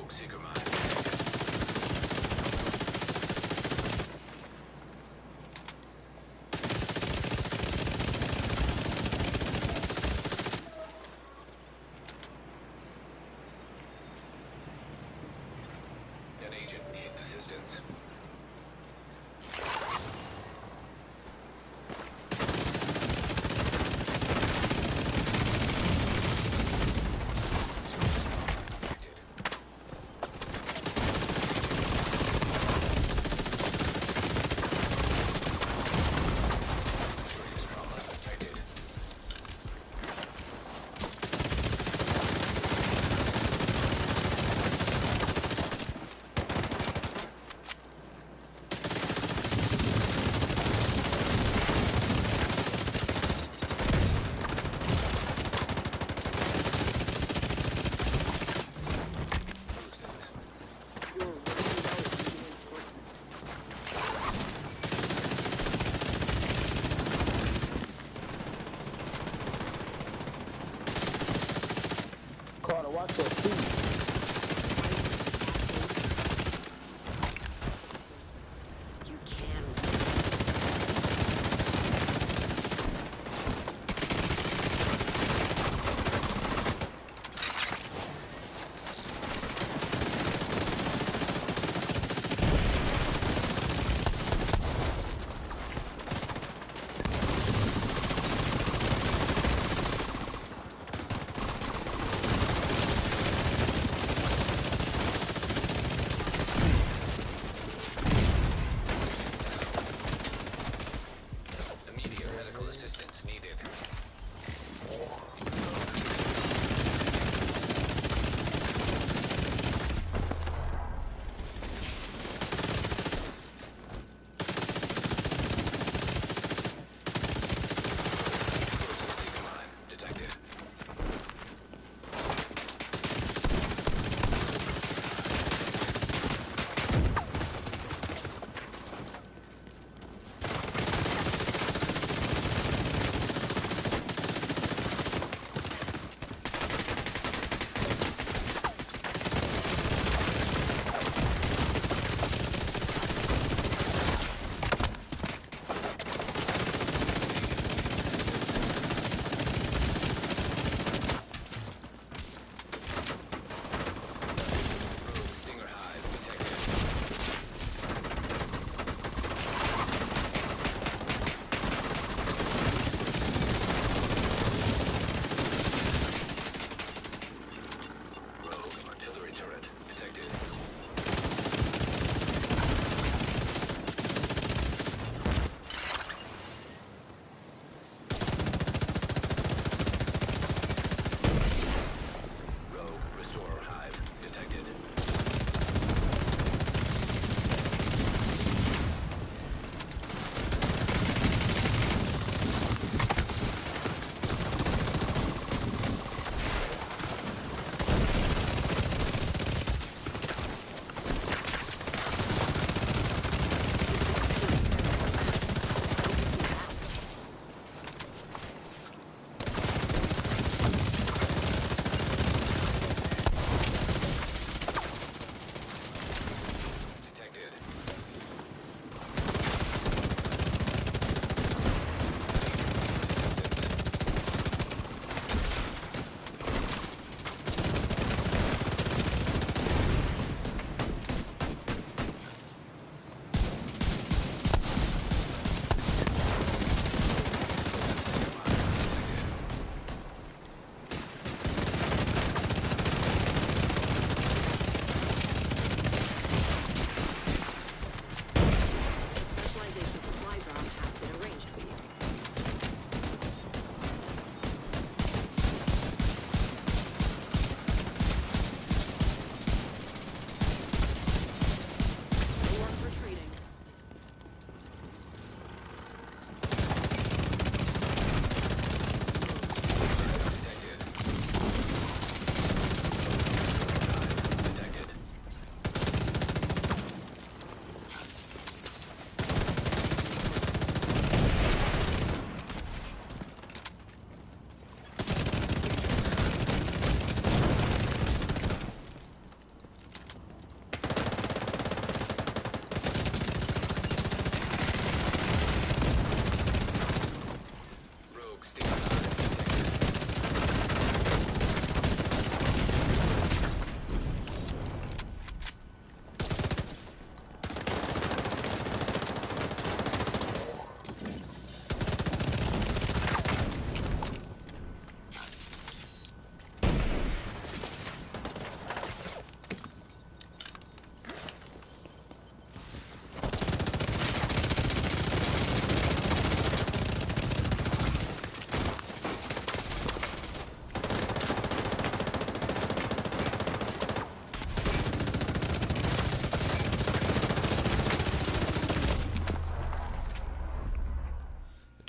Smoke seeker mine. An agent needs assistance.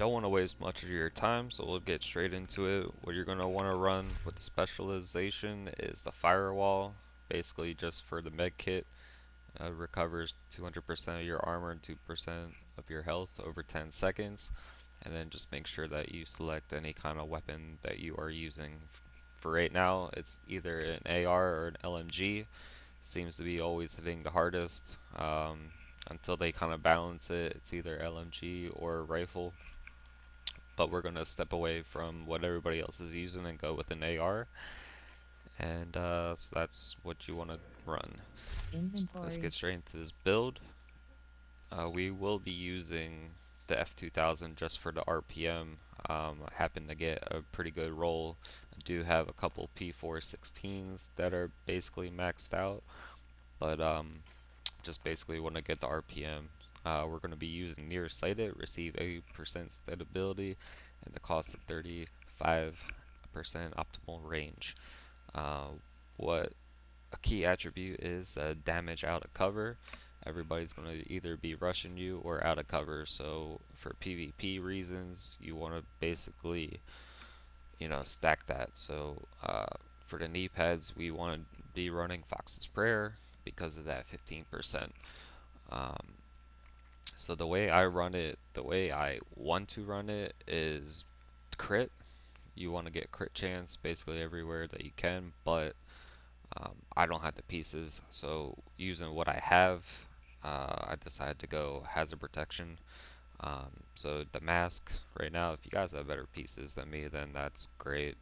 don't want to waste much of your time, so we'll get straight into it. What you're going to want to run with the specialization is the firewall, basically just for the med kit. Recovers 200% of your armor and 2% of your health over 10 seconds. And then just make sure that you select any kind of weapon that you are using. For right now, it's either an AR or an LMG. Seems to be always hitting the hardest. Until they kind of balance it, it's either LMG or rifle. But we're going to step away from what everybody else is using and go with an AR. And so that's what you want to run. Let's get Inventory. straight into this build. We will be using the F2000 just for the RPM. I happen to get a pretty good roll. I do have a couple P416s that are basically maxed out, but just basically want to get the RPM. We're going to be using nearsighted, receive 80% steadability, and the cost of 35% optimal range. Uh, what a key attribute is damage out of cover. Everybody's going to either be rushing you or out of cover, so for PvP reasons, you want to basically, stack that. So for the knee pads, we want to be running Fox's Prayer because of that 15%. Um, so the way I run it, the way I want to run it is crit. You want to get crit chance basically everywhere that you can, but I don't have the pieces, so using what I have, I decided to go hazard protection. So the mask right now, if you guys have better pieces than me, then that's great.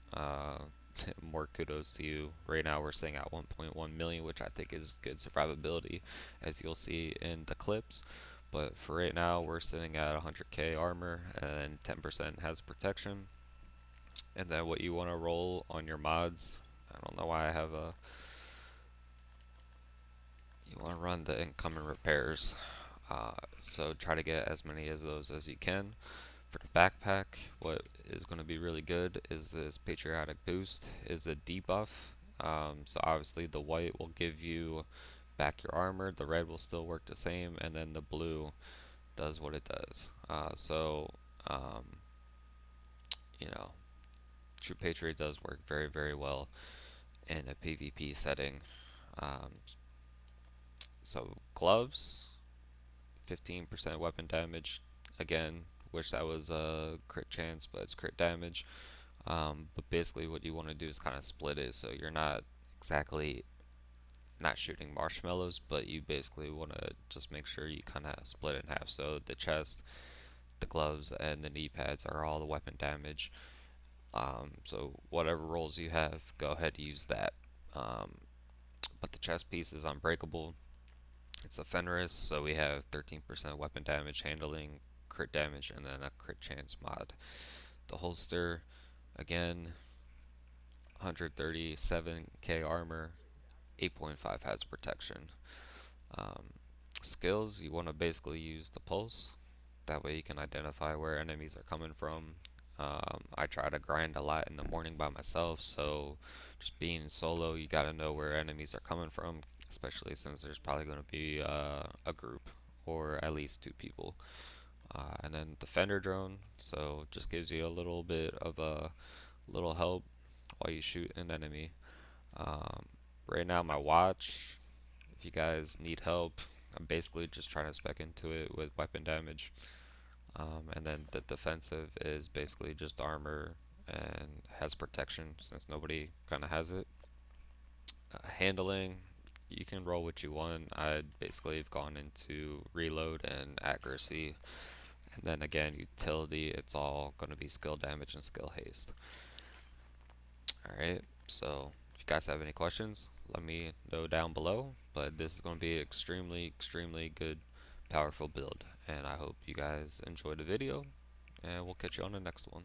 More kudos to you. Right now we're sitting at 1.1 million, which I think is good survivability, as you'll see in the clips. But for right now, we're sitting at 100k armor and 10% hazard protection. And then what you want to roll on your mods, I don't know why I have a you want to run the incoming repairs. So try to get as many of those as you can. For the backpack, what is going to be really good is this patriotic boost, is the debuff. So obviously the white will give you back your armor, the red will still work the same, and then the blue does what it does. Um, you know, True Patriot does work very, very well in a PvP setting. Um, so gloves, 15% weapon damage. Again, wish that was a crit chance, but it's crit damage. But basically, what you want to do is kind of split it so you're not exactly not shooting marshmallows, but you basically want to just make sure you kind of split it in half. So the chest, the gloves, and the knee pads are all the weapon damage. So whatever rolls you have, go ahead and use that. Um, but the chest piece is unbreakable. It's a Fenris, so we have 13% weapon damage, handling, crit damage, and then a crit chance mod. The holster, again, 137k armor, 8.5 has protection. Um, Skills, you want to basically use the pulse. That way you can identify where enemies are coming from. I try to grind a lot in the morning by myself, so just being solo, you gotta know where enemies are coming from, especially since there's probably going to be a group or at least two people. And then the fender drone, so just gives you a little bit of a little help while you shoot an enemy. Um, right now, my watch, if you guys need help, I'm basically just trying to spec into it with weapon damage. And then the defensive is basically just armor and has protection since nobody kind of has it. Handling, you can roll what you want. I basically have gone into reload and accuracy. And then again, utility, it's all going to be skill damage and skill haste. Alright, so if you guys have any questions, let me know down below. But this is going to be an extremely, extremely good, powerful build. And I hope you guys enjoyed the video, and we'll catch you on the next one.